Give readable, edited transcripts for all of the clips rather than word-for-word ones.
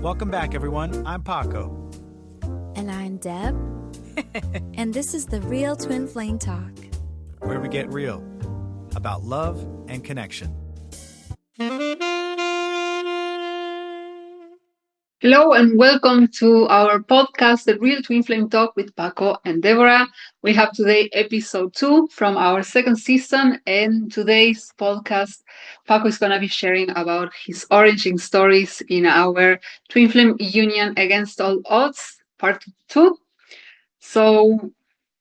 Welcome back, everyone. I'm Paco. And I'm Deb. And this is the Real Twin Flame Talk, where we get real about love and connection. Hello and welcome to our podcast, The Real Twin Flame Talk with Paco and Deborah. We have today episode 2 from our second season, and today's podcast, Paco is going to be sharing about his origin stories in our Twin Flame Union Against All Odds, part 2. So,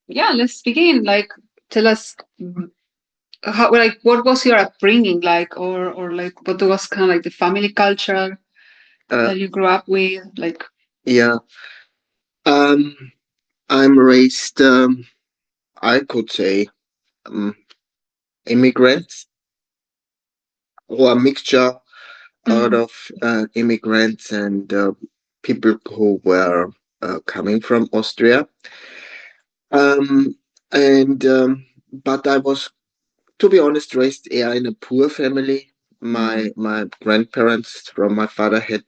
yeah, let's begin. Tell us how, what was your upbringing like, or what was kind of like the family culture that you grew up with, Yeah, I'm raised, I could say, immigrants, or a mixture out of immigrants and people who were coming from Austria. Um, and But I was, to be honest, raised in a poor family. My grandparents from my father had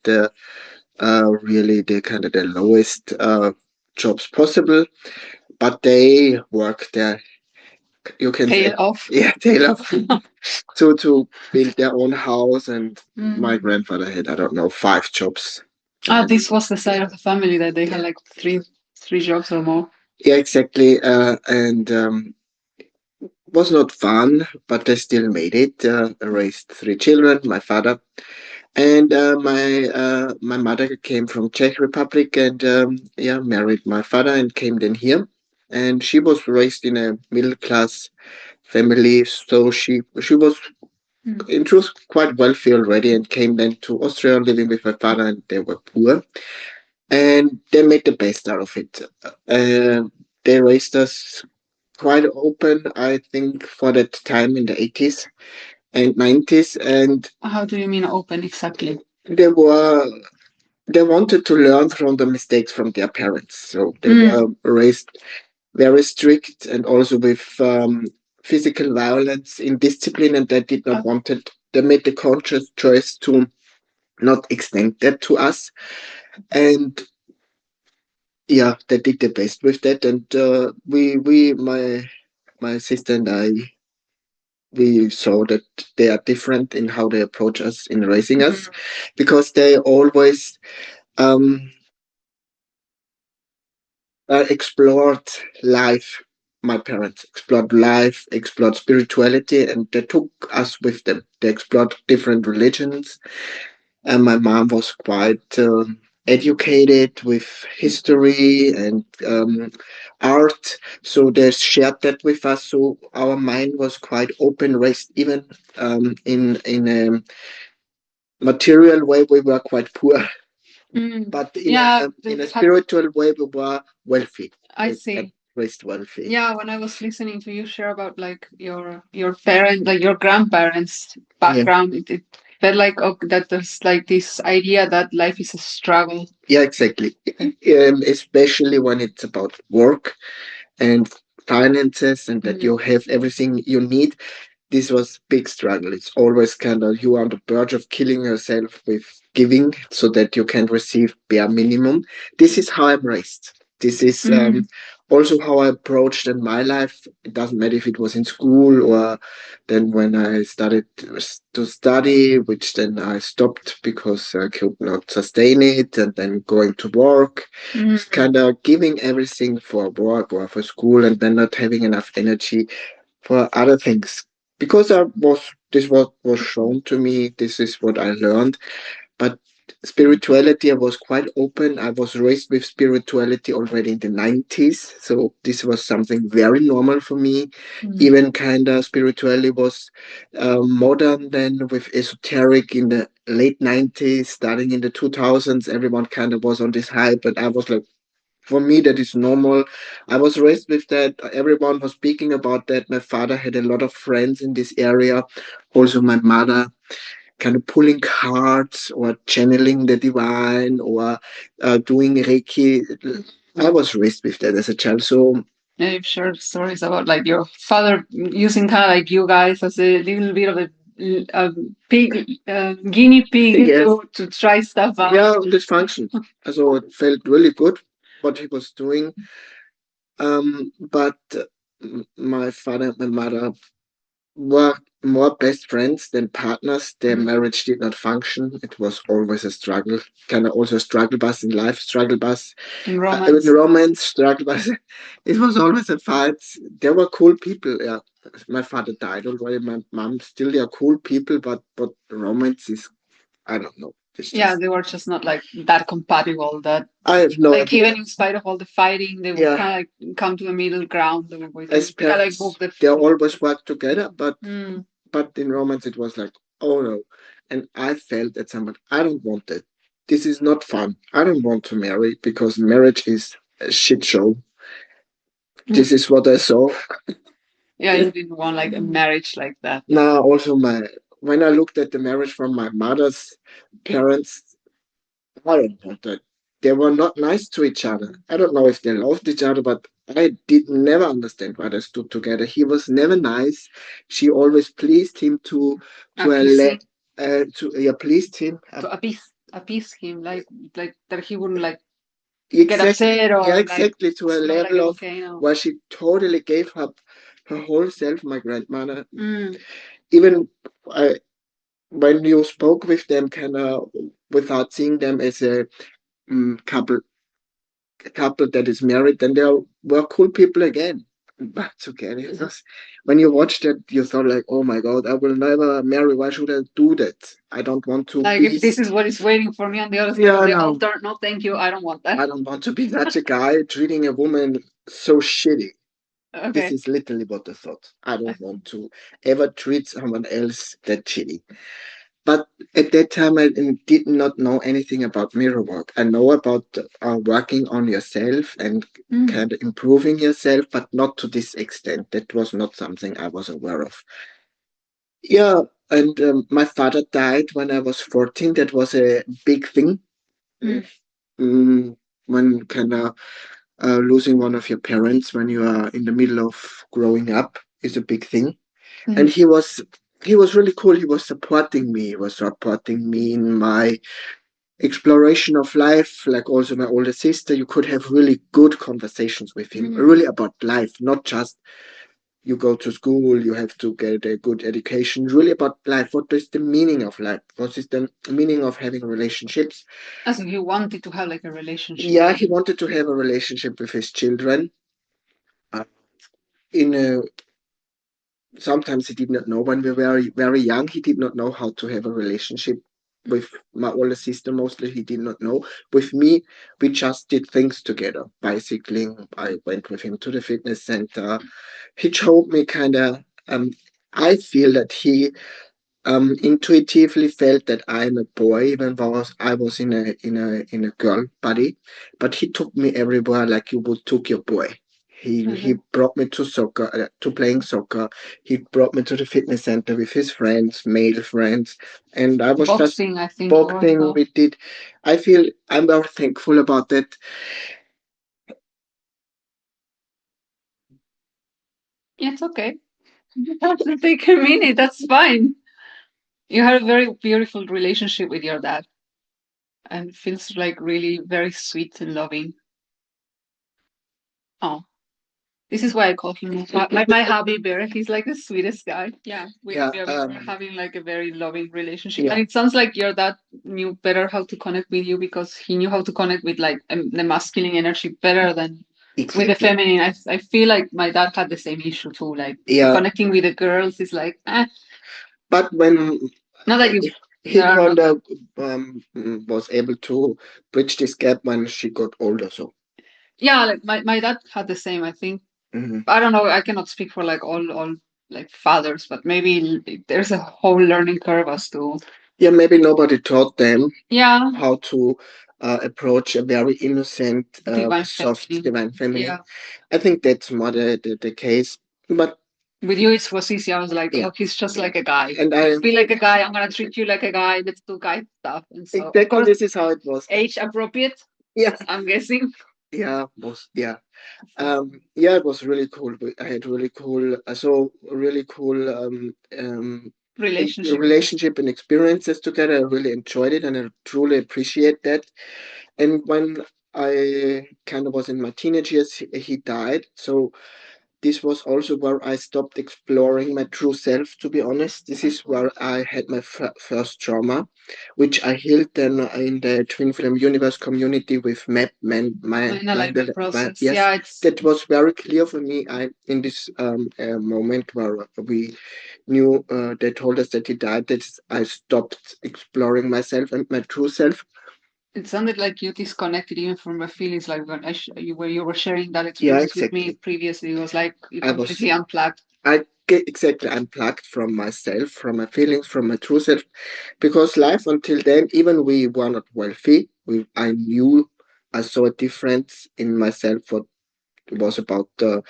really the kind of the lowest jobs possible, but they worked there. You can tail say, off. yeah, tail off to build their own house. And my grandfather had, I don't know, 5 jobs. This was the side of the family that they had like three jobs or more. Yeah, exactly. And was not fun, but they still made it. I raised 3 children. My father and my mother came from Czech Republic, and married my father and came then here. And she was raised in a middle class family, so she was in truth quite wealthy already, and came then to Austria living with my father, and they were poor, and they made the best out of it. They raised us quite open, I think, for that time in the 80s and 90s. And How do you mean open exactly? they wanted to learn from the mistakes from their parents, so they were raised very strict, and also with physical violence in discipline, and they did not want it. They made the conscious choice to not extend that to us, and yeah, they did their best with that. And my sister and I, we saw that they are different in how they approach us in raising us, because they always explored life. My parents explored life, explored spirituality, and they took us with them. They explored different religions, and my mom was quite educated with history and art, so they shared that with us. So our mind was quite open, raised even in a material way. We were quite poor, but in a spiritual way, we were wealthy. I see. Raised wealthy. Yeah, when I was listening to you share about like your parent, like your grandparents' background, it felt like that there's like this idea that life is a struggle. Yeah, exactly. Especially when it's about work and finances, and that you have everything you need. This was big struggle. It's always kind of you are on the verge of killing yourself with giving, so that you can receive bare minimum. This is how I'm raised. This is also how I approached in my life. It doesn't matter if it was in school, or then when I started to study, which then I stopped because I could not sustain it, and then going to work, kind of giving everything for work or for school, and then not having enough energy for other things. Because this was shown to me, this is what I learned. But spirituality, I was quite open. I was raised with spirituality already in the 90s. So this was something very normal for me. Even kind of spirituality was modern then, with esoteric in the late 90s, starting in the 2000s. Everyone kind of was on this hype, and I was like, for me, that is normal. I was raised with that. Everyone was speaking about that. My father had a lot of friends in this area. Also, my mother kind of pulling cards or channeling the divine, or doing Reiki. I was raised with that as a child. So Yeah, you've shared stories about like your father using kind of like you guys as a little bit of a pig, guinea pig Yes. to try stuff out. Yeah, this functioned. So it felt really good what he was doing. But my father and my mother were more best friends than partners. Their marriage did not function. It was always a struggle, kind of also a struggle bus in life, struggle bus In in romance. romance, struggle bus. It was always a fight. They were cool people. Yeah, my father died already. My mom still they are cool people, but romance is I don't know. It's Yeah, just they were just not like that compatible. That I have no like idea. even in spite of all the fighting, they would Yeah, kind of like come to a middle ground. They would as kind of like parents, both the. they always work together, Mm. but in romance it was like, oh no. And I felt at some point, I don't want that. This is not fun. I don't want to marry because marriage is a shit show. This is what I saw. Yeah, you didn't want like a marriage like that. Now also my when I looked at the marriage from my mother's parents, I don't want that. They were not nice to each other. I don't know if they loved each other, but I did never understand why they stood together. He was never nice. She always pleased him to a le- Appeasing to yeah, pleased him. to appease him, like that he wouldn't like get Exactly, upset yeah, or like exactly to a explode like level a of volcano. where she totally gave up her whole self. My grandmother, Mm. even when you spoke with them, kind of without seeing them as a couple that is married, then they were cool people again. But again, it was, when you watched it, you thought like, oh my god, I will never marry. Why should I do that? I don't want to Like be. if this is what is waiting for me on the other side Yeah, of the no, altar, no, thank you, I don't want that. I don't want to be such a guy treating a woman so shitty. This Okay. is literally what I thought. I don't want to ever treat someone else that shitty. But at that time, I did not know anything about mirror work. I know about working on yourself and Mm. kind of improving yourself, but not to this extent. That was not something I was aware of. Yeah, and my father died when I was 14. That was a big thing. Mm. Mm, when kind of losing one of your parents when you are in the middle of growing up is a big thing. And Mm. he was really cool. He was supporting me. He was supporting me in my exploration of life, like also my older sister. You could have really good conversations with him, Mm. really about life, not just you go to school, you have to get a good education, really about life. What is the meaning of life? What is the meaning of having relationships? As if you wanted to have like a relationship. Yeah, he wanted to have a relationship with his children. Uh, in a Sometimes he did not know when we were very, very young. He did not know how to have a relationship with my older sister. Mostly, he did not know. With me, we just did things together. Bicycling. I went with him to the fitness center. He showed me kind of. I feel that he intuitively felt that I'm a boy, even though I was in a girl body. But he took me everywhere like you would took your boy. He Mhm. brought me to soccer, to playing soccer. He brought me to the fitness center with his friends, male friends, and I was just Boxing, I think, boxing. also. We did. I feel I'm very thankful about that. Yeah, it's okay. You have to take a minute. That's fine. You had a very beautiful relationship with your dad, and it feels like really very sweet and loving. Oh, this is why I call him my hubby bear. He's like the sweetest guy. Yeah, Yeah. we're having like a very loving relationship, Yeah. and it sounds like your dad knew better how to connect with you because he knew how to connect with like the masculine energy better than with the Exactly. feminine. I feel like my dad had the same issue too. Like Yeah. connecting with the girls is like, But when not that you. he There are kind not. of was able to bridge this gap when she got older. So Yeah, like my dad had the same. I think mhm. I don't know. I cannot speak for like all like fathers, but maybe there's a whole learning curve as to. Yeah, maybe nobody taught them Yeah, how to approach a very innocent, divine soft, feminine. divine feminine. Yeah. I think that's more the case. But With you, it was easy. I was like, yeah, oh, he's just like a guy. and Just be like a guy. I'm gonna treat you like a guy. Let's do guy stuff. And so, of exactly course, this is how it was. age appropriate. Yeah, I'm guessing. yeah, yeah. Yeah, it was really cool. I had really cool, really cool relationship. relationship and experiences together. I really enjoyed it and I truly appreciate that. And when I kind of was in my teenage years, he died. So this was also where I stopped exploring my true self, to be honest. This is where I had my first trauma, which I healed then in the Twin Flame Universe community with MAP, In alignment process. yes, Yeah, it's that was very clear for me. I in this moment where we knew they told us that he died, that I stopped exploring myself and my true self. it sounded like you disconnected even from your feelings, like when where you were sharing that Yeah, experience with me exactly. previously. It was like you I was completely unplugged. I get exactly unplugged from myself, from my feelings, from my true self, because life until then, even we were not wealthy. I knew I saw a difference in myself. What was about the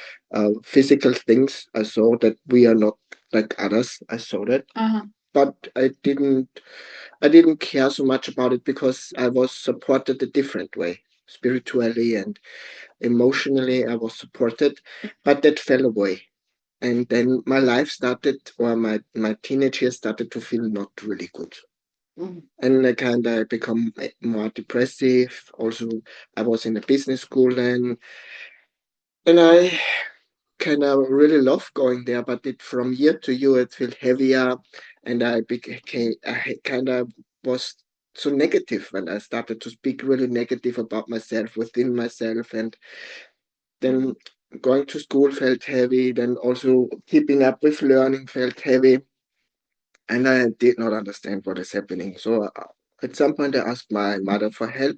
physical things. I saw that we are not like others. I saw that, Uh-huh. but I didn't care so much about it because I was supported a different way, spiritually and emotionally. I was supported, but that fell away. And then my life started, or my teenage years started to feel not really good. Mhm. And I kind of become more depressive. Also, I was in a business school then, and I kind of really love going there. But it from year to year, it felt heavier, and I kind of was so negative when I started to speak really negative about myself within myself, and then going to school felt heavy. Then also keeping up with learning felt heavy, and I did not understand what is happening. So at some point, I asked my mother for help,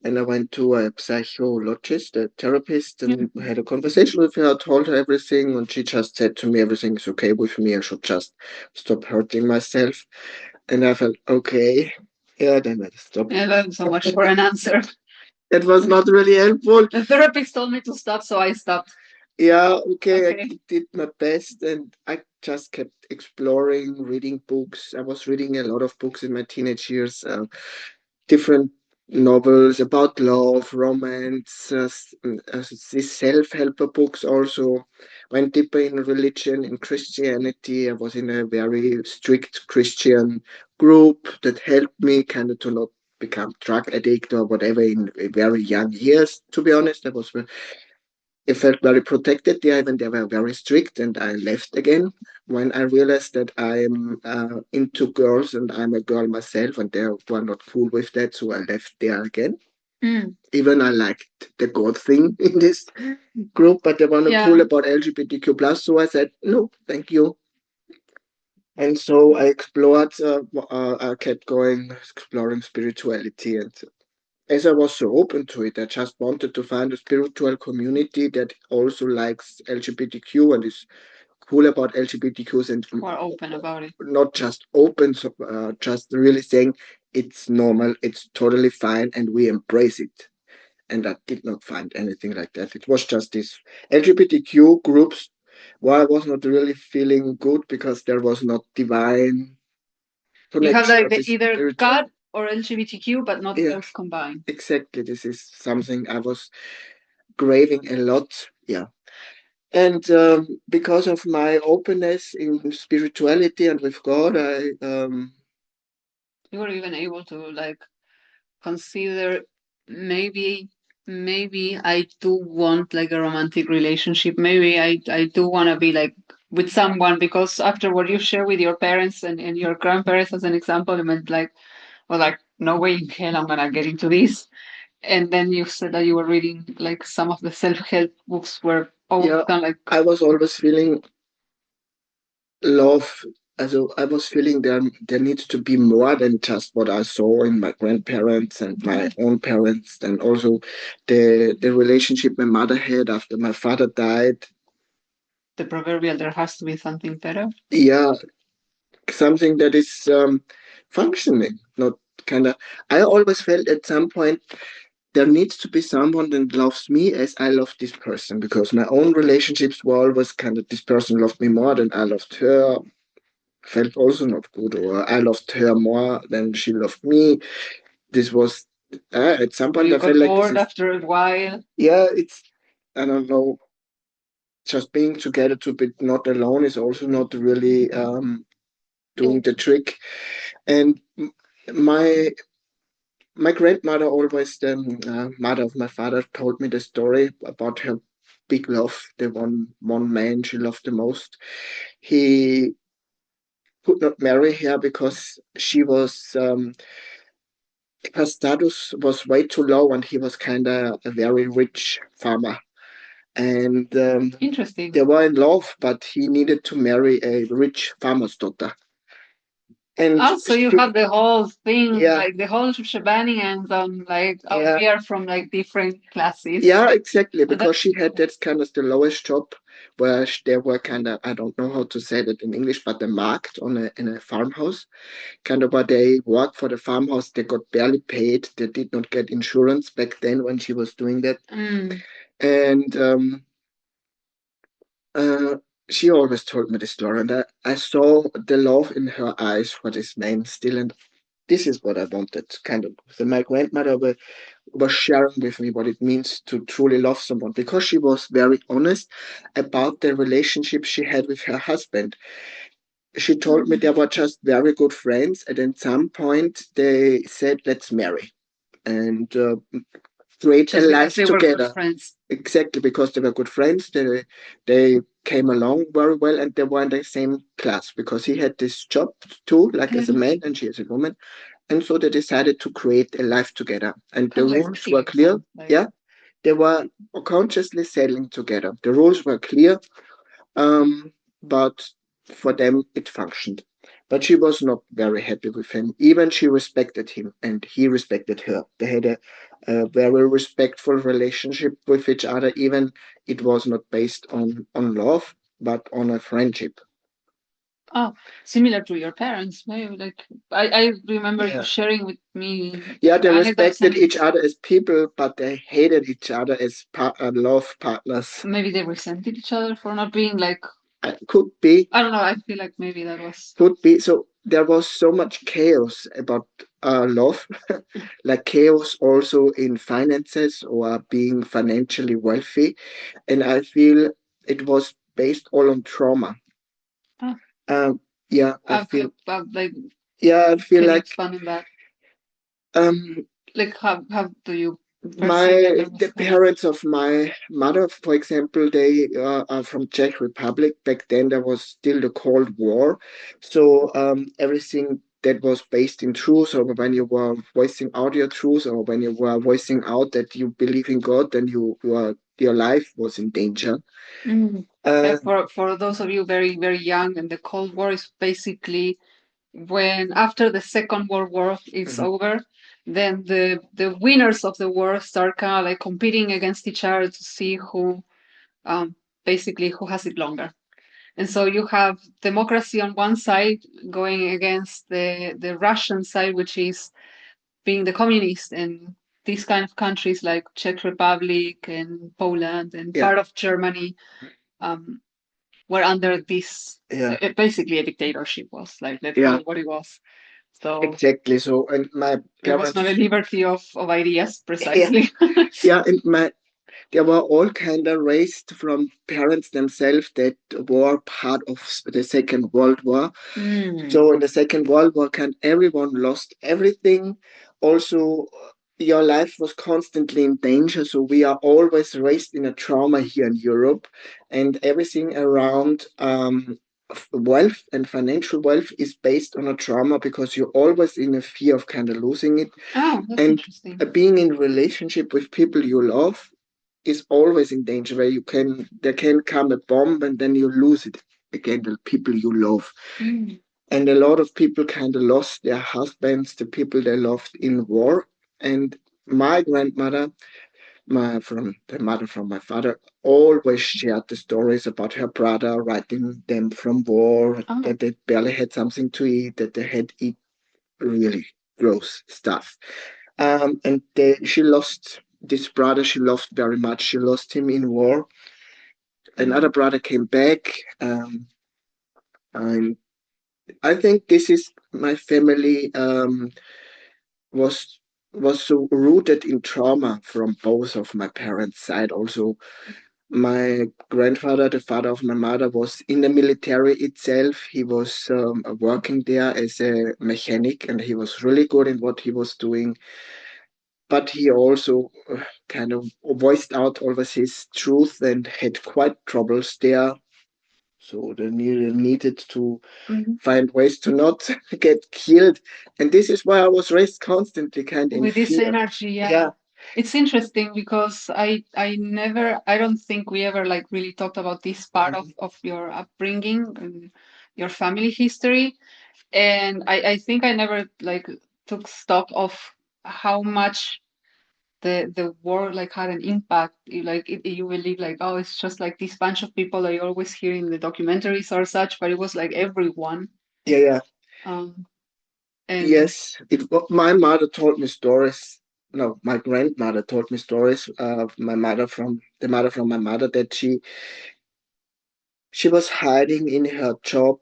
and I went to a psychologist, a therapist, and Mhm. had a conversation with her. I told her everything, and she just said to me, "Everything is okay with me. I should just stop hurting myself." And I felt okay. Yeah, then I stopped. Yeah, that's so much for an answer. That was not really helpful. The therapist told me to stop, so I stopped. Yeah, okay, Okay. I did my best, and I just kept exploring, reading books. I was reading a lot of books in my teenage years, different novels about love, romance, these self-helper books also. Went deeper in religion, in Christianity. I was in a very strict Christian group that helped me kind of to not become drug addict or whatever in very young years. To be honest, I was I felt very protected there, even they were very strict, and I left again when I realized that I'm into girls and I'm a girl myself, and they were not cool with that, so I left there again. Mm. Even I liked the God thing in this group, but they were not Yeah. cool about LGBTQ plus, so I said no, thank you. And so I explored. I kept going, exploring spirituality, and as I was so open to it, I just wanted to find a spiritual community that also likes LGBTQ and is cool about LGBTQs and Who are open about it. not just open, so, just really saying it's normal, it's totally fine, and we embrace it. And I did not find anything like that. It was just these LGBTQ groups where I was not really feeling good because there was not divine You have connection like or the this either spirit. God or LGBTQ, but not Yeah, both combined. exactly. This is something I was craving a lot. Yeah. And because of my openness in spirituality and with God, You were even able to like consider maybe maybe I do want like a romantic relationship. Maybe I do want to be like with someone because after what you share with your parents and your grandparents as an example, it meant like well like no way in hell I'm gonna get into this. And then you said that you were reading like some of the self-help books were all yeah, kind of like I was always feeling love. Also, I was feeling there needs to be more than just what I saw in my grandparents and my own parents, and also the relationship my mother had after my father died. the proverbial there has to be something better. Yeah, something that is functioning, not kind of. I always felt at some point there needs to be someone that loves me as I love this person, because my own relationships were always kind of this person loved me more than I loved her. Felt also not good, or I loved her more than she loved me. This was at some Or point you I felt got like this bored is, after a while. yeah, it's, I don't know, just being together to be not alone is also not really doing the trick. And my my grandmother, always the mother of my father, told me the story about her big love, the one man she loved the most. He could not marry her because her status was way too low, and he was kind of a very rich farmer. And Interesting. they were in love, but he needed to marry a rich farmer's daughter. And Also, you have the whole thing, yeah, like the whole shebang, and like yeah, we are from like different classes. yeah, exactly. And Because that's she had that kind of the lowest job, where they were kind of, I don't know how to say that in English, but the marked on in a farmhouse, kind of where they worked for the farmhouse. They got barely paid. They did not get insurance back then when she was doing that. And uh, she always told me the story, and I saw the love in her eyes for this man still. And this is what I wanted, kind of. So my grandmother was sharing with me what it means to truly love someone, because she was very honest about the relationship she had with her husband. She told me they were just very good friends, and at some point they said, "Let's marry and create a just because life they were good together." friends. Exactly, because they were good friends. They came along very well, and they were in the same class because he had this job too, like as a man, and she as a woman. And so they decided to create a life together. And the Kind of like rules were dating, clear. like Yeah, they were consciously settling together. The rules were clear, but for them it functioned. But she was not very happy with him. Even she respected him, and he respected her. They had a very respectful relationship with each other. Even it was not based on love, but on a friendship. oh, similar to your parents, maybe. Like I remember you Yeah. sharing with me Yeah, they anecdotes, respected and each other as people, but they hated each other as love partners. maybe they resented each other for not being like, Could be, I don't know. I feel like maybe that was. could be. So there was so much chaos about love, like chaos also in finances or being financially wealthy. And I feel it was based all on trauma. Oh, Um, yeah, I okay, feel, but like, yeah, I feel can you like expand on that? um, Like, how do you perceive that my there was the kind of? parents of my mother, for example, they are from Czech Republic. Back then there was still the Cold War, so everything that was based in truth, or when you were voicing out your truth, or when you were voicing out that you believe in God, then your life was in danger. Mm. uh, For those of you very young, and the Cold War is basically when after the Second World War is mhm, over, then the winners of the war start kind of like competing against each other to see who um, basically who has it longer. And so you have democracy on one side going against the Russian side, which is being the communist, and these kind of countries like Czech Republic and Poland and yeah, part of Germany um, were under this yeah, basically a dictatorship, was like, let's call yeah, it what it was. So exactly. So, and my it was not a parents, liberty of ideas yeah, precisely. yeah, and my they were all kind of raised from parents themselves that were part of the Second World War. Mm. So in the Second World War, kind everyone lost everything. Also, your life was constantly in danger. So we are always raised in a trauma here in Europe, and everything around wealth and financial wealth is based on a trauma, because you're always in a fear of kind of losing it. Oh, that's And interesting. being in relationship with people you love is always in danger, where there can come a bomb and then you lose it again, the people you love. Mm. And a lot of people kind of lost their husbands, the people they loved in war. And my grandmother, the mother from my father, always shared the stories about her brother writing them from war, Oh, that they barely had something to eat, that they had eat really gross stuff. And she lost this brother she loved very much. She lost him in war. Another brother came back, and I think this is my family was was so rooted in trauma from both of my parents' side. Also, My grandfather, the father of my mother, was in the military itself. He was working there as a mechanic, and he was really good in what he was doing. But he also kind of voiced out always his truth and had quite troubles there. So they needed to Mhm. find ways to not get killed. And this is why I was raised constantly kind of in With this fear. energy, yeah. Yeah. It's interesting because I don't think we ever like really talked about this part of your upbringing and your family history. And I think I never like took stock of how much the war like had an impact. You believe like, oh, it's just like this bunch of people that you always hear in the documentaries or such, but it was like everyone. Yeah, yeah. Um and Yes, my mother told me stories. No, my grandmother told me stories of my mother from the mother from my mother that she was hiding in her job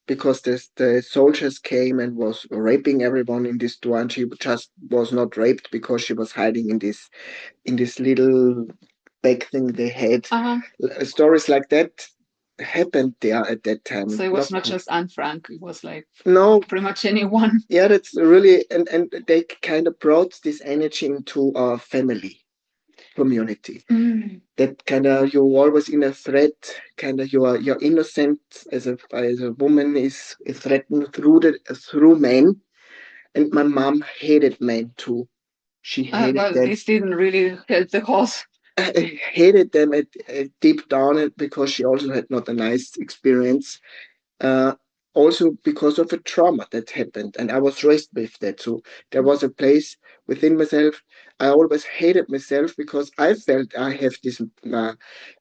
because the soldiers came and was raping everyone in this store, and she just was not raped because she was hiding in this little bag thing they had. uh-huh. Stories like that happened there at that time. So it was not just Anne Frank, it was like No, pretty much anyone. yeah, that's really, and they kind of brought this energy into our family community. Mm. That kind of you're always in a threat. Kind of you're innocent as a woman is threatened through men. And my mom hated men too. She hated Well, them. this didn't really help the cause. I hated them at deep down because she also had not a nice experience. Uh, Also because of a trauma that happened, and I was raised with that. So there was a place within myself. I always hated myself because I felt I have this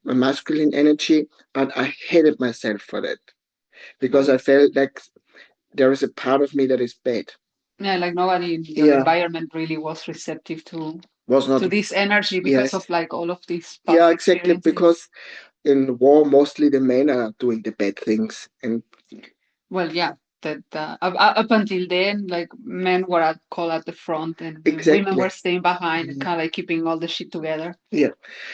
masculine energy, but I hated myself for that because I felt like there is a part of me that is bad. Yeah, like nobody in your Yeah, environment really was receptive was not. to this energy because Yes. of like all of these Yeah, past exactly. experiences. Because in war, mostly the men are doing the bad things, and Well, yeah, that up until then, like men were called at the front and women exactly. were staying behind and kind of like keeping all the shit together. Yeah.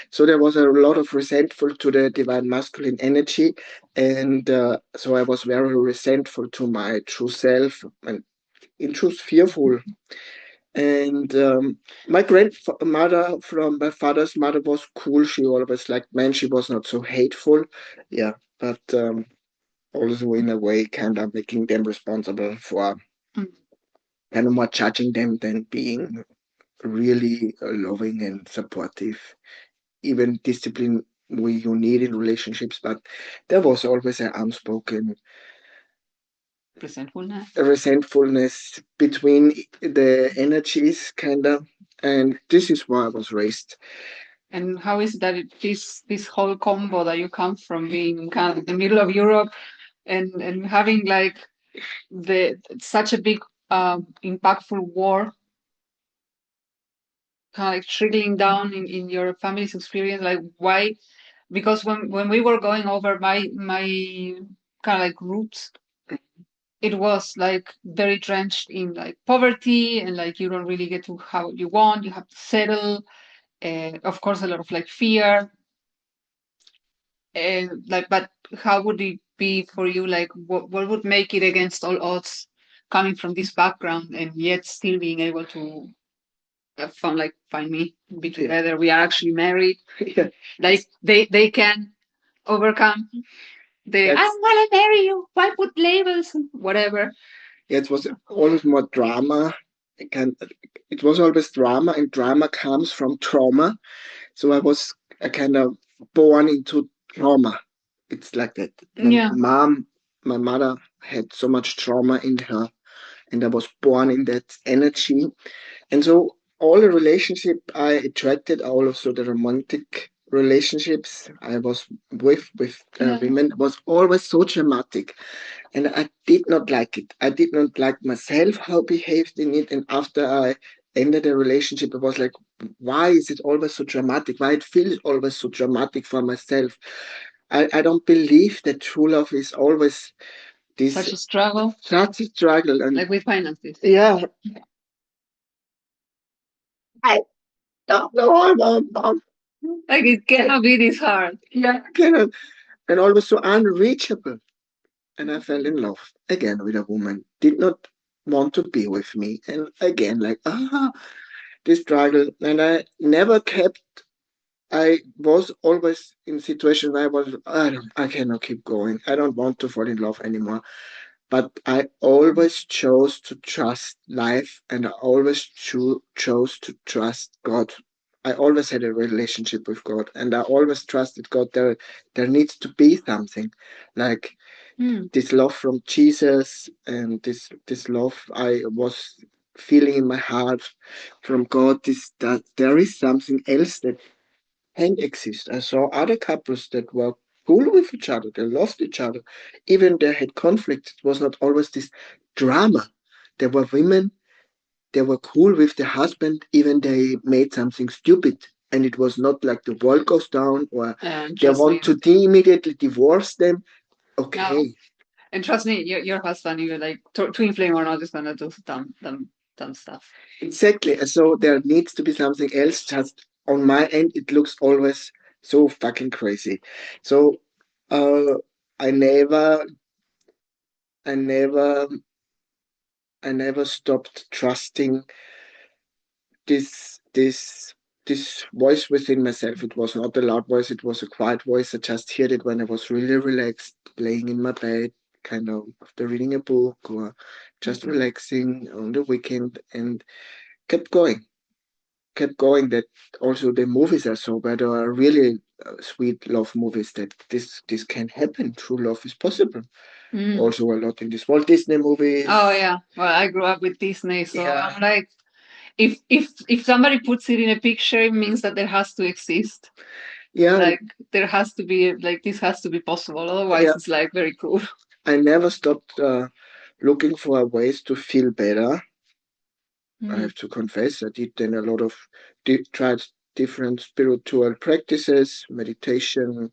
So there was a lot of resentful to the divine masculine energy, and so I was very resentful to my true self and in truth fearful. And my grandmother from my father's mother was cool. She always liked men. She was not so hateful. Yeah, but also in a way, kind of making them responsible for Mm. kind of more judging them than being really loving and supportive. Even discipline you need in relationships, but there was always an unspoken Resentfulness. resentfulness between the energies, kind of. And this is why I was raised. And how is that this whole combo that you come from being kind of in the middle of Europe and having like the such a big impactful war kind of like trickling down in your family's experience, like why? Because when we were going over my kind of like roots, it was like very drenched in like poverty and like you don't really get to how you want, you have to settle, and of course a lot of like fear, and like, but how would it be for you, like what would make it against all odds coming from this background and yet still being able to find me, be Yeah. together, we are actually married, Yeah. like they can overcome the I That's don't want to marry you, why put labels, whatever. Yeah, it was always more drama. It was always drama, and drama comes from trauma. So I was a kind of born into trauma. It's like that. Yeah. My mother had so much trauma in her, and I was born in that energy. And so all the relationship I attracted, all also the romantic relationships I was with Yeah. women was always so dramatic, and I did not like it. I did not like myself how I behaved in it. And after I ended the relationship, I was like, why is it always so dramatic? Why it feels always so dramatic for myself? I don't believe that true love is always this Such a struggle, such a struggle. And like with finances. yeah, I don't know about mom. Like it cannot be this hard. Yeah, cannot. And always so unreachable. And I fell in love again with a woman. Did not want to be with me. And again, like, this struggle. And I never kept, I was always in situation where I cannot keep going. I don't want to fall in love anymore. But I always chose to trust life, and I always chose to trust God. I always had a relationship with God, and I always trusted God. There needs to be something like Mm. this love from Jesus, and this love I was feeling in my heart from God. This that there is something else that can exist. I saw other couples that were cool with each other. They loved each other. Even they had conflicts. It was not always this drama. There were women, they were cool with their husband, even they made something stupid. And it was not like the world goes down or And they trust me, want to immediately divorce them. no. Okay, And trust me, your husband, you're like twin flame or not, is gonna do dumb stuff. exactly. So there needs to be something else. Just on my end, it looks always so fucking crazy. So uh, I never, I never I never stopped trusting this this voice within myself. It was not a loud voice, it was a quiet voice. I just heard it when I was really relaxed, laying in my bed, kind of after reading a book or just relaxing on the weekend and kept going. Kept going that also the movies I saw where there are really sweet love movies that this can happen. True love is possible. Mm. Also a lot in these Walt Disney movies. Oh yeah. Well, I grew up with Disney, so Yeah. I'm like, if somebody puts it in a picture, it means that there has to exist. Yeah, Like there has to be like this has to be possible. Otherwise, yeah. it's like very cool. I never stopped looking for ways to feel better. I Mm. have to confess, I did then a lot of tried different spiritual practices, meditation,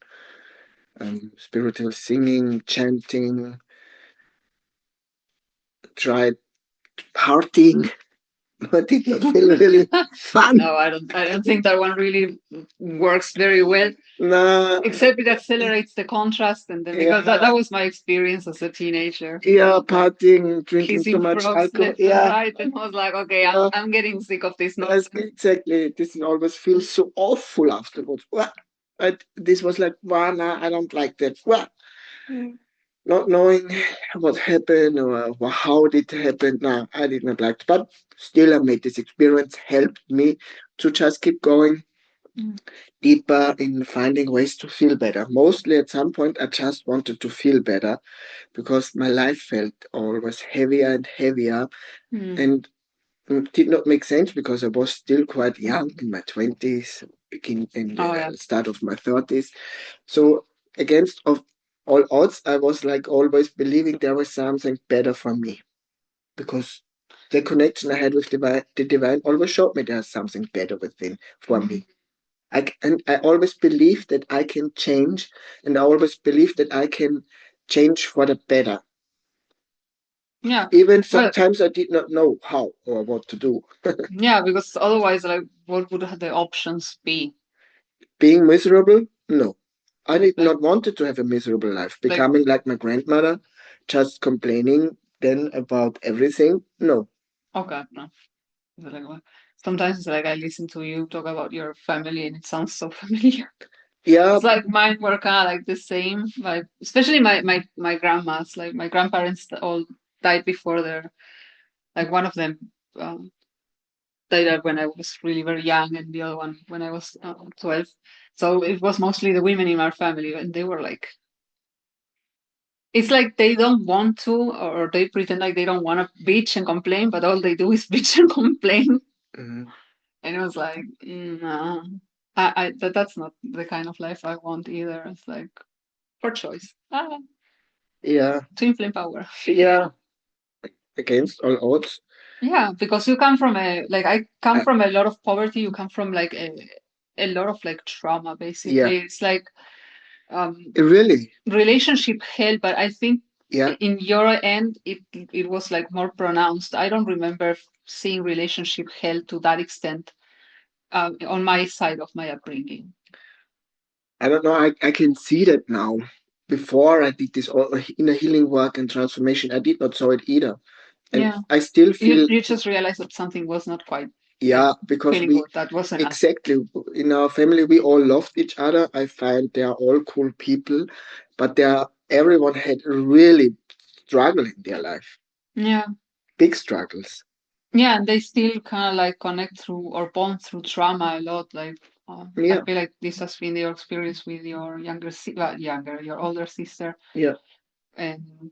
spiritual singing, chanting, tried partying, but did not feel really fun. No, I don't. I don't think that one really works very well. Nah, Except it accelerates the contrast, and then because yeah, that was my experience as a teenager. yeah, Like partying, drinking too kissing much frogs alcohol. left and Yeah, right, and I was like, okay, yeah. I'm getting sick of this Yes, nonsense. exactly. This always feels so awful afterwards. What? This was like, wow, nah, I don't like that. What? Not knowing what happened or how did it happen. No, I did not like it. But still, I made this experience, helped me to just keep going Mm. deeper in finding ways to feel better. Mostly at some point, I just wanted to feel better because my life felt always heavier and heavier. Mm. And it did not make sense because I was still quite young in my 20s, begin in Oh yeah. the start of my 30s. So against of all odds, I was like always believing there was something better for me because the connection I had with the divine always showed me there's something better within for me. And I always believed that I can change, and I always believed that I can change for the better. Yeah. Even Well, sometimes I did not know how or what to do. yeah, because otherwise, like, what would the options be? Being miserable? No. I did Like, not want to have a miserable life. like, Becoming like my grandmother, just complaining then about everything? No. okay, no. It's like, well, sometimes it's like I listen to you talk about your family, and it sounds so familiar. Yeah, It's like mine were kind of like the same, like especially my grandmas, like my grandparents all died before their, like one of them um, died when I was really very young, and the other one when I was 12. So it was mostly the women in our family, and they were like, it's like they don't want to, or they pretend like they don't want to bitch and complain, but all they do is bitch and complain. mhm, And it was like, no, that's not the kind of life I want either. It's like for choice. yeah, Twin flame power. yeah. Against all odds. Yeah, because you come from a like I come Uh, from a lot of poverty. You come from like a lot of like trauma. yeah, Basically, it's like um really. relationship hell. But I think Yeah. in your end, it was like more pronounced. I don't remember seeing relationship hell to that extent on my side of my upbringing. I don't know. I can see that now. Before I did this all inner healing work and transformation, I did not saw it either, and Yeah. I still feel You just realized that something was not quite like yeah because feeling we good. That was enough. exactly in our family we all loved each other. I find they are all cool people, but they are everyone had really struggle in their life, Yeah. big struggles. Yeah, and they still kind of like connect through or bond through trauma a lot. Like, I Yeah, feel like this has been your experience with your your older sister, yeah. and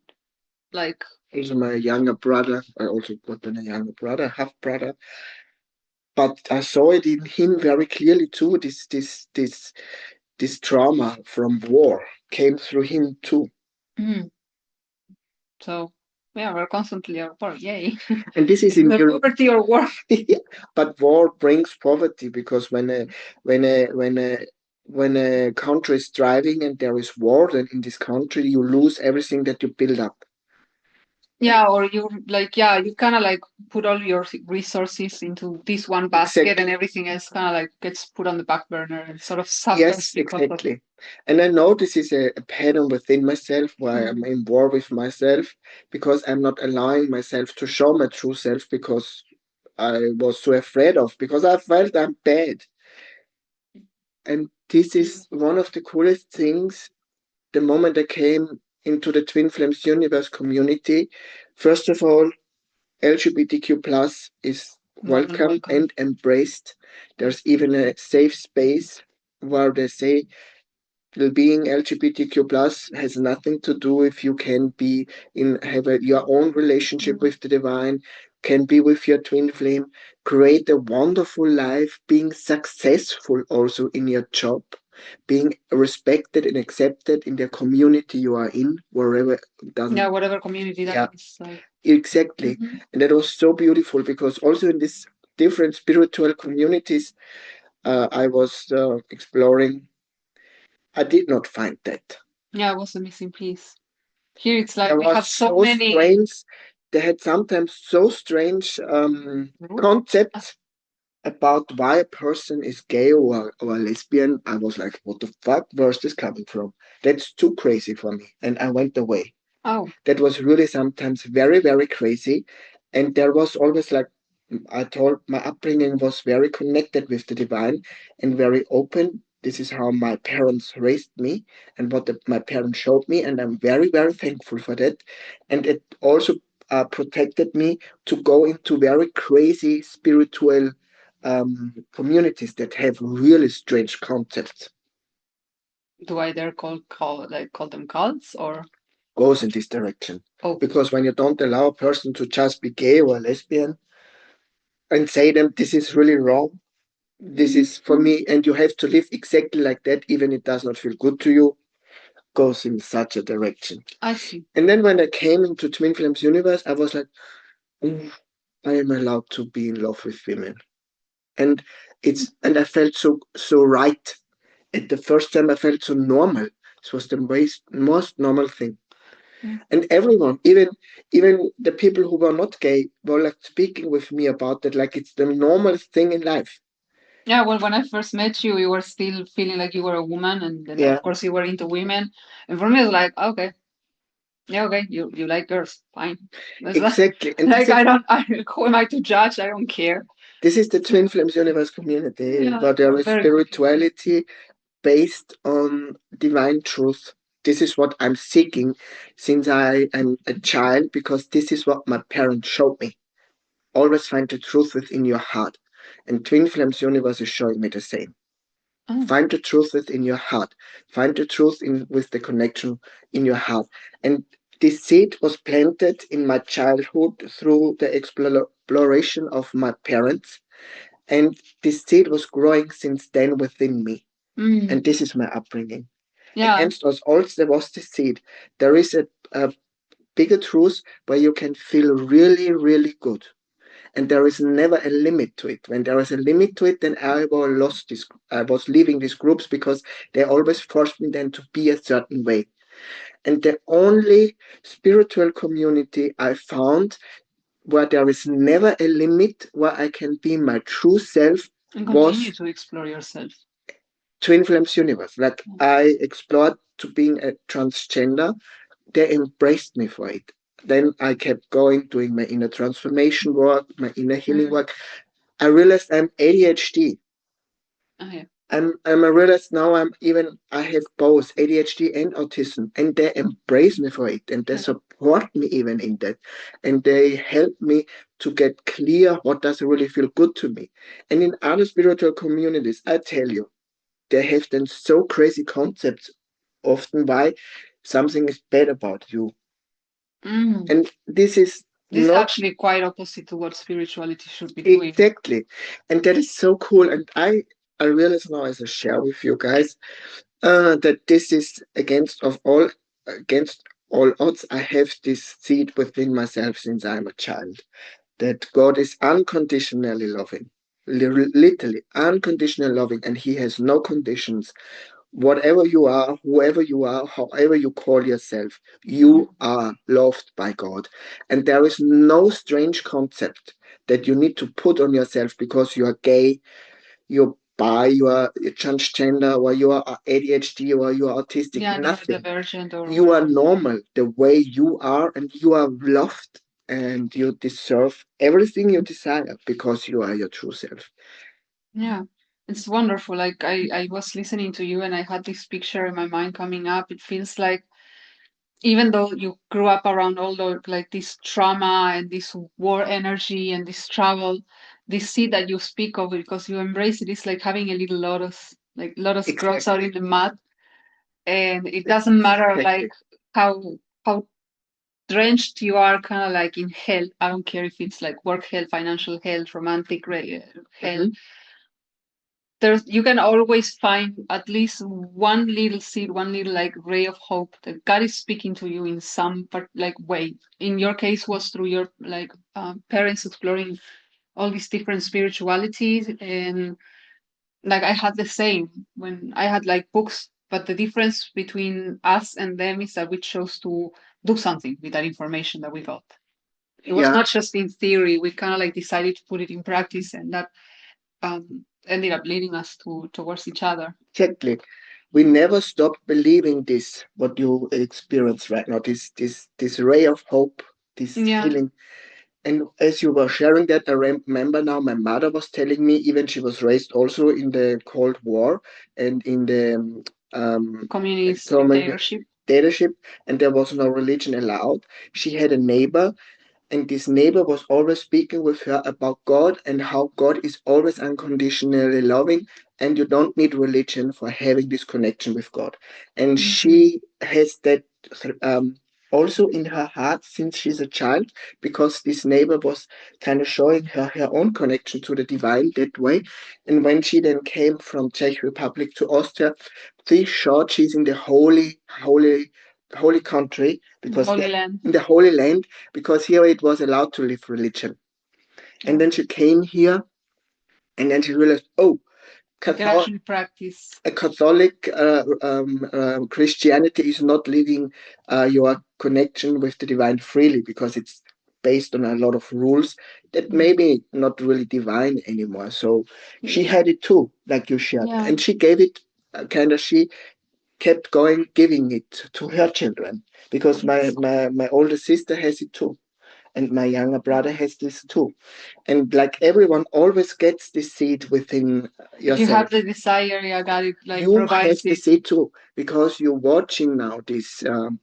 like, Also, my younger brother, I also got a younger brother, half brother, but I saw it in him very clearly too. This trauma from war came through him too. mm, so yeah, we're constantly at war. Yay, And this is in the Europe. poverty or war. But war brings poverty because when a when a when a country is thriving and there is war, then in this country you lose everything that you build up. Yeah, or you like, yeah, you kind of like put all your resources into this one basket, and Exactly. everything else kind of like gets put on the back burner and sort of suffers Yes, because of. exactly. And I know this is a pattern within myself why I'm Mm. in war with myself because I'm not allowing myself to show my true self because I was so afraid of, because I felt I'm bad. And this is one of the coolest things the moment I came into the Twin Flames universe community. First of all, LGBTQ plus is More than welcome welcome. and embraced. There's even a safe space where they say being LGBTQ plus has nothing to do if you can be in have your own relationship with the divine, can be with your twin flame, create a wonderful life, being successful also in your job, being respected and accepted in the community you are in, wherever it doesn't. Yeah, whatever community that Yeah, is. Like, exactly. mhm. And that was so beautiful because also in this different spiritual communities I was exploring, I did not find that. Yeah, it was a missing piece. Here it's like There we was have so so many strange, they had sometimes so strange rules. concepts about why a person is gay or a lesbian. I was like, what the fuck? Where's this coming from? That's too crazy for me. And I went away. Oh, That was really sometimes very, very crazy. And there was always like, I told my upbringing was very connected with the divine and very open. This is how my parents raised me and what my parents showed me. And I'm very, very thankful for that. And it also protected me to go into very crazy spiritual communities that have really strange concepts. do I dare call them cults or? Goes in this direction. Oh, Because when you don't allow a person to just be gay or lesbian and say them this is really wrong, this is for me, and you have to live exactly like that, even it does not feel good to you, goes in such a direction. I see. And then when I came into Twin Flames universe, I was like, "Mm, I am allowed to be in love with women, and I felt so right. At the first time, I felt so normal. It was the most normal thing. Mm. And everyone, even the people who were not gay, were like speaking with me about that, like it's the normal thing in life. Yeah, well, when I first met you, you were still feeling like you were a woman, and then Yeah, of course you were into women. And for me, it's like, okay, yeah, okay, you like girls, fine. That's exactly. And like I don't, who am I to judge? I don't care. this is the Twin Flames universe community, Yeah, where there is very cool. spirituality based on divine truth. This is what I'm seeking since I am a child, because this is what my parents showed me. Always find the truth within your heart. And Twin Flames universe is showing me the same. Oh. Find the truth within your heart. Find the truth in with the connection in your heart. And this seed was planted in my childhood through the exploration of my parents. And this seed was growing since then within me. And Mm. this is my upbringing. And Yeah, hence also there was this seed. There is a bigger truth where you can feel really, really good, and there is never a limit to it. When there is a limit to it, then I was leaving these groups because they always forced me then to be a certain way. And the only spiritual community I found where there is never a limit, where I can be my true self, and continue was to explore yourself. Twin Flames universe. Like I explored to being a transgender. They embraced me for it. Then I kept going, doing my inner transformation work, my inner healing Mm. work. I realized I'm ADHD. Okay. I realized now I have both ADHD and autism, and they embrace me for it, and they support me even in that, and they help me to get clear what does really feel good to me. And in other spiritual communities, I tell you, they have then so crazy concepts often why something is bad about you, Mm. and this is This is not actually quite opposite to what spirituality should be doing. exactly, and that is so cool. And I realize now as I share with you guys that this is against all odds. I have this seed within myself since I'm a child that God is unconditionally loving, literally unconditionally loving, and He has no conditions. Whatever you are, whoever you are, however you call yourself, you are loved by God. And there is no strange concept that you need to put on yourself because you are gay, you're bi, you are transgender, or you are ADHD, or you are autistic. Yeah, Nothing. neurodivergent or You are whatever. normal the way you are, and you are loved, and you deserve everything you desire because you are your true self. Yeah, it's wonderful. Like I was listening to you and I had this picture in my mind coming up. It feels like even though you grew up around all the like this trauma and this war energy and this travel, this seed that you speak of because you embrace it is like having a little lotus, like lotus grows out Exactly. in the mud, and it doesn't matter like Exactly. how drenched you are, kind of like in hell. I don't care if it's like work hell, financial hell, romantic hell. Mhm. There's you can always find at least one little seed, one little like ray of hope that God is speaking to you in some part, like way. In your case, was through your like parents exploring all these different spiritualities, and like I had the same when I had like books, but the difference between us and them is that we chose to do something with that information that we got. It was Yeah, not just in theory. We kind of like decided to put it in practice, and that ended up leading us to towards each other. exactly. We never stopped believing this, what you experience right now, this ray of hope, this Yeah. feeling. And as you were sharing that, I remember now my mother was telling me, even she was raised also in the Cold War and in the Communist common dictatorship. dictatorship, and there was no religion allowed. She had a neighbor, and this neighbor was always speaking with her about God and how God is always unconditionally loving, and you don't need religion for having this connection with God. And Mm. she has that um, also in her heart since she's a child, because this neighbor was kind of showing her her own connection to the divine that way. And when she then came from Czech Republic to Austria, this short she's in the holy country, because Holy Land. in the Holy Land, because here it was allowed to live religion. And Yeah. then she came here, and then she realized, oh, You can Catholic, actually practice. a Catholic Christianity is not living your connection with the divine freely, because it's based on a lot of rules that Mm. maybe not really divine anymore. So she Yeah. had it too, like you shared, Yeah. and she gave it kind of she kept going giving it to her children, because my Yes. my older sister has it too, and my younger brother has this too. And like everyone always gets this seed within If you have the yourself. desire, yeah, God it like You have provides the it. seed too, because you're watching now this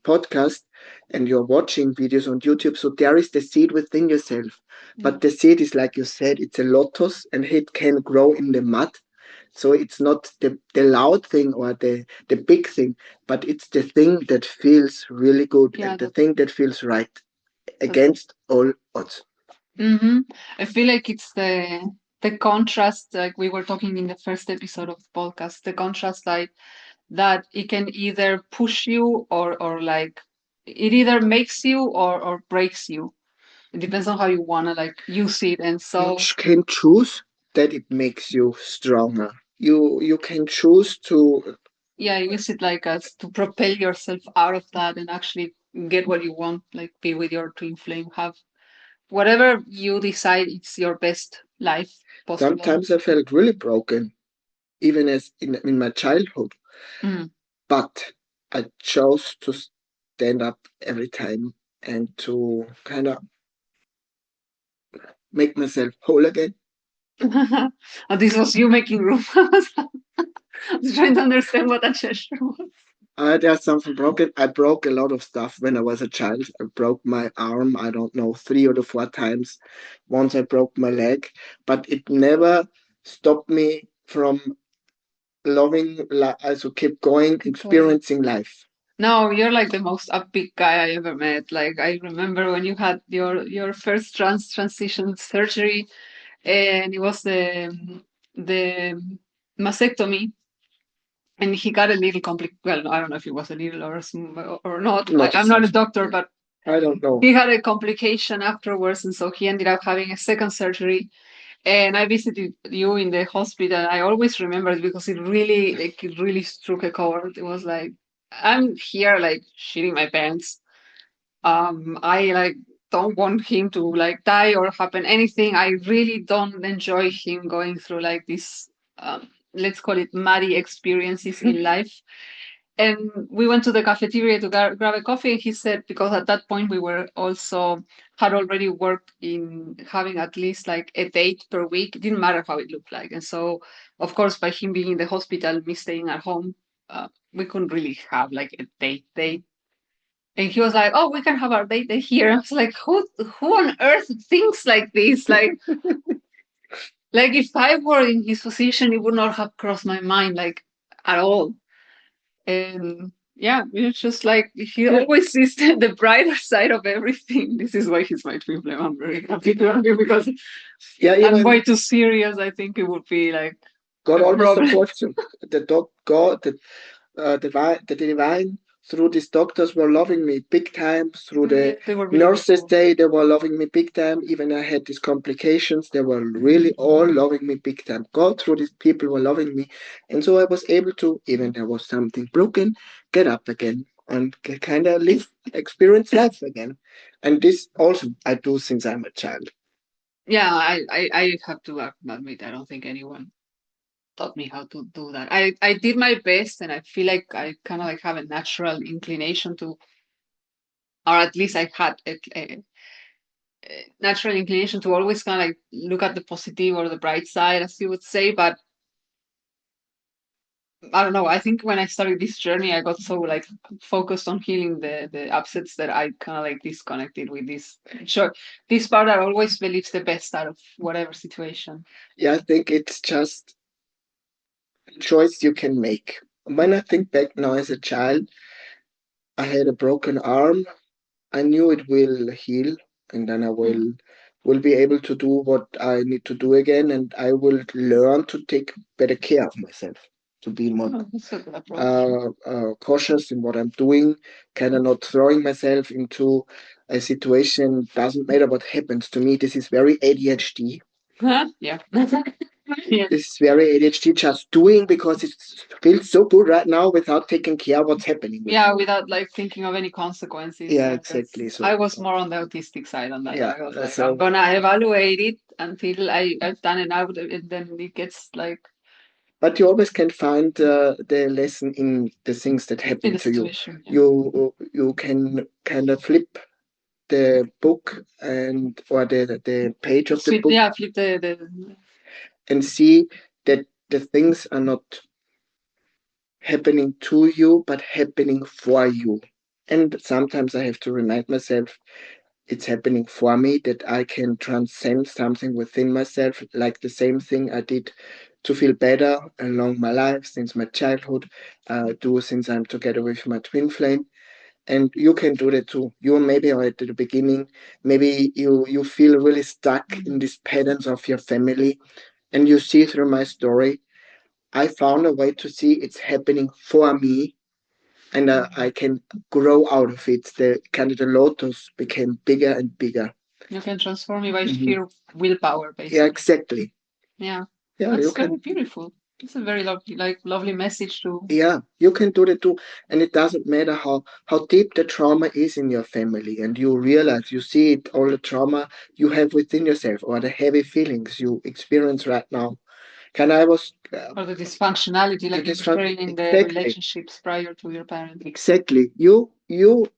podcast, and you're watching videos on YouTube. So there is the seed within yourself. Yeah. But the seed is, like you said, it's a lotus, and it can grow in the mud. So it's not the loud thing or the big thing, but it's the thing that feels really good, Yeah. and the thing that feels right That's against all odds. mm-hmm. I feel like it's the contrast, like we were talking in the first episode of the podcast, the contrast like that it can either push you or like it either makes you or breaks you. It depends on how you wanna like use it. And You so can choose that it makes you stronger. You can choose to yeah, use it like as to propel yourself out of that and actually get what you want, like be with your twin flame, have whatever you decide it's your best life possible. sometimes I felt really broken even as in my childhood. Mm. But I chose to stand up every time and to kind of make myself whole again. And this was you making room. I was trying to understand what that gesture was. There's something broken. I broke a lot of stuff when I was a child. I broke my arm, I don't know, 3 or 4 times. Once I broke my leg, but it never stopped me from loving, also keep going, Going. experiencing life. No, you're like the most upbeat guy I ever met. Like I remember when you had your first transition surgery, and it was the mastectomy, and he got a little well, I don't know if it was a little or not. Not I'm not a as doctor, but I don't know. he had a complication afterwards, and so he ended up having a second surgery. And I visited you in the hospital. I always remember it because it really struck a chord. It was like I'm here like shitting my pants. I like don't want him to like die or happen anything. I really don't enjoy him going through like this let's call it muddy experiences in life. And we went to the cafeteria to grab a coffee. And he said, because at that point we were also had already worked in having at least like a date per week. It didn't matter how it looked like. And so, of course, by him being in the hospital, me staying at home, we couldn't really have like a date. And he was like, "Oh, we can have our date here." I was like, "Who on earth thinks like this? Like if I were in his position, it would not have crossed my mind like at all." And yeah, it's just like he always sees the brighter side of everything. This is why he's my twin flame. I'm very happy to have you because Yeah, I'm even way too serious. I think it would be like God a always problem. supports you. The dog, God, the divine, through these doctors were loving me big time. Through the They were really nurses, helpful. they were loving me big time. Even I had these complications, they were really all loving me big time. God, through these people, were loving me, and so I was able to, even there was something broken, get up again and kind of live, experience life again. And this also I do since I'm a child. Yeah, I have to admit, I don't think anyone taught me how to do that. I did my best, and I feel like I kind of like have a natural inclination to, or at least I had a natural inclination to always kind of like look at the positive or the bright side, as you would say. But I don't know. I think when I started this journey, I got so like focused on healing the upsets that I kind of like disconnected with this. Sure, this part that always believes the best out of whatever situation. Yeah, I think it's just a choice you can make. When I think back now as a child, I had a broken arm. I knew it will heal, and then I Mm. will be able to do what I need to do again, and I will learn to take better care of myself, to be more Oh, that's a good approach. cautious in what I'm doing, kind of not throwing myself into a situation. Doesn't matter what happens to me. This is very ADHD. Huh? Yeah. Yeah. This is very ADHD. Just doing because it feels so good right now without taking care of what's happening with Yeah, me. without like thinking of any consequences. Yeah, Yeah, that's. exactly. So I was more on the autistic side on that. yeah, I was like, I'm so gonna evaluate it until I've done it out, and then it gets like but you always can find the lesson in the things that in happen the to you. situation. Yeah. You can kind of flip the book and or the page of the Flip, book yeah, flip the and see that the things are not happening to you but happening for you. And sometimes I have to remind myself it's happening for me, that I can transcend something within myself, like the same thing I did to feel better along my life since my childhood, do since I'm together with my twin flame. And you can do that too. You maybe are at the beginning, maybe you feel really stuck in these patterns of your family, and you see through my story, I found a way to see it's happening for me, and I can grow out of it. The kind of the lotus became bigger and bigger. you can transform it by Mhm. sheer willpower, Yeah, basically. exactly. Yeah, Yeah, you that's very can. beautiful. It's a very lovely message to. Yeah, you can do that too, and it doesn't matter how deep the trauma is in your family, and you realize you see it all the trauma you have within yourself or the heavy feelings you experience right now. I was Or the dysfunctionality, like you were sharing in the exactly, relationships prior to your parents. exactly. You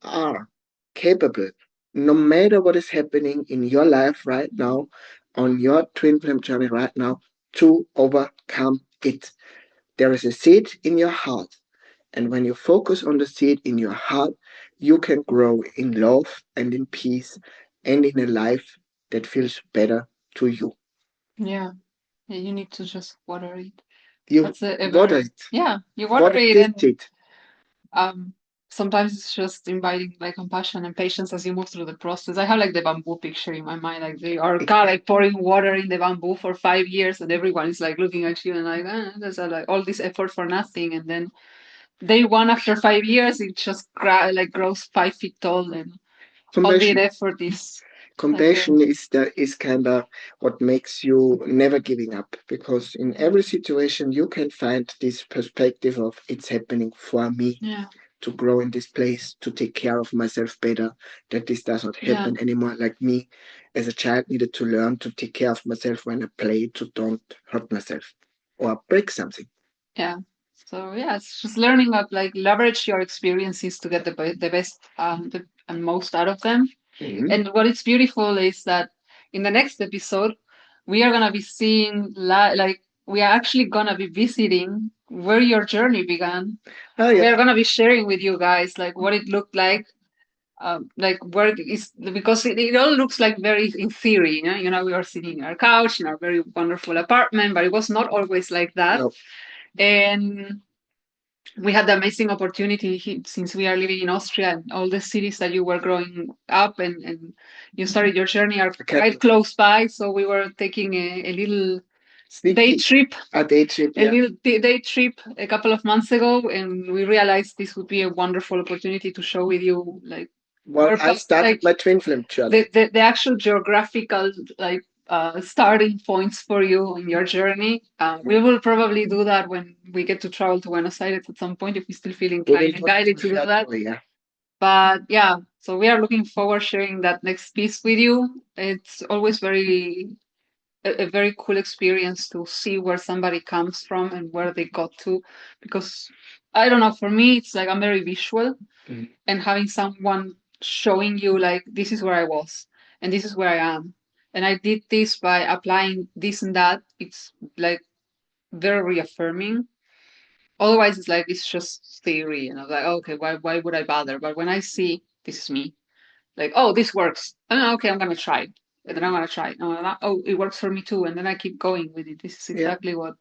are capable, no matter what is happening in your life right now, on your twin flame journey right now, to overcome it. There is a seed in your heart. And when you focus on the seed in your heart, you can grow in love and in peace and in a life that feels better to you. Yeah. Yeah, you need to just water it. You That's a water very, it. yeah, you water Water it, this and seed. um sometimes it's just inviting like compassion and patience as you move through the process. I have like the bamboo picture in my mind, like they are kind of like pouring water in the bamboo for 5 years, and everyone is like looking at you and like, there's like all this effort for nothing, and then day one after 5 years, it just like grows 5 feet tall, and all the Compassion. effort is like Compassion is kind of what makes you never giving up, because in every situation you can find this perspective of it's happening for me yeah, to grow in this place, to take care of myself better, that this does not yeah, happen anymore. Like me as a child needed to learn to take care of myself when I play, to don't hurt myself or break something. yeah. So yeah, it's just learning up like leverage your experiences to get the best and most out of them. Mhm. And what is beautiful is that in the next episode, we are gonna be seeing like we are actually gonna be visiting where your journey began. Oh We yeah. are gonna be sharing with you guys like what it looked like where is because it all looks like very in theory. We are sitting in our couch in our very wonderful apartment, but it was not always like that. No. And we had the amazing opportunity since we are living in Austria, and all the cities that you were growing up and you started your journey are quite close by. So we were taking a little day trip, A day trip, a yeah. little day trip a couple of months ago, and we realized this would be a wonderful opportunity to show with you like Well, I started like my twin flame journey. the actual geographical like starting points for you in your journey. We will probably do that when we get to travel to Buenos Aires at some point if we still feel We will inclined and talk guided to to do share that. story, yeah. But yeah, so we are looking forward sharing that next piece with you. It's always a very cool experience to see where somebody comes from and where they got to, because I don't know, for me it's like I'm very visual, Mhm. and having someone showing you like this is where I was and this is where I am, and I did this by applying this and that, it's like very reaffirming. Otherwise it's like it's just theory, and I'm like, okay, why would I bother? But when I see this is me, like, oh, this works, okay, I'm gonna try it, and then I'm gonna try it, oh, it works for me too, and then I keep going with it. This is Yeah. exactly what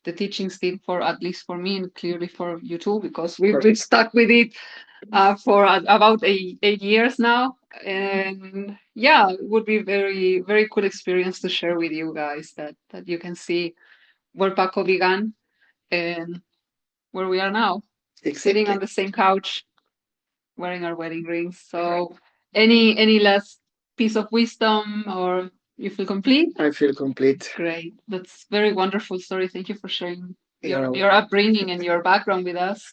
the teachings did, for at least for me and clearly for you too, because we've been stuck with it for about 8 years now. And yeah, it would be very, very cool experience to share with you guys, that you can see where Paco began and where we are now, sitting Exactly. on the same couch, wearing our wedding rings. So, any last piece of wisdom, or you feel complete? I feel complete. Great. That's very wonderful story. Thank you for sharing Yeah. your upbringing and your background with us.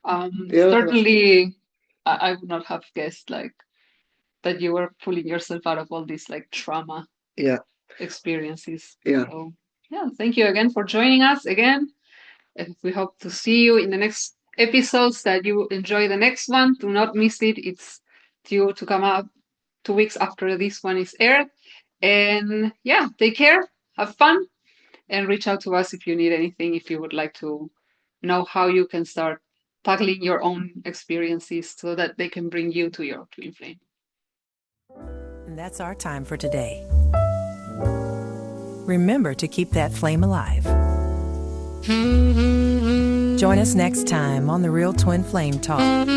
Yeah. Certainly, I would not have guessed like that you were pulling yourself out of all these like trauma Yeah. experiences. Yeah. So yeah, thank you again for joining us again. And we hope to see you in the next episodes, that you enjoy the next one. Do not miss it. It's due to come up 2 weeks after this one is aired. And yeah, take care, have fun, and reach out to us if you need anything, if you would like to know how you can start tackling your own experiences so that they can bring you to your twin flame. And that's our time for today. Remember to keep that flame alive. Join us next time on The Real Twin Flame Talk.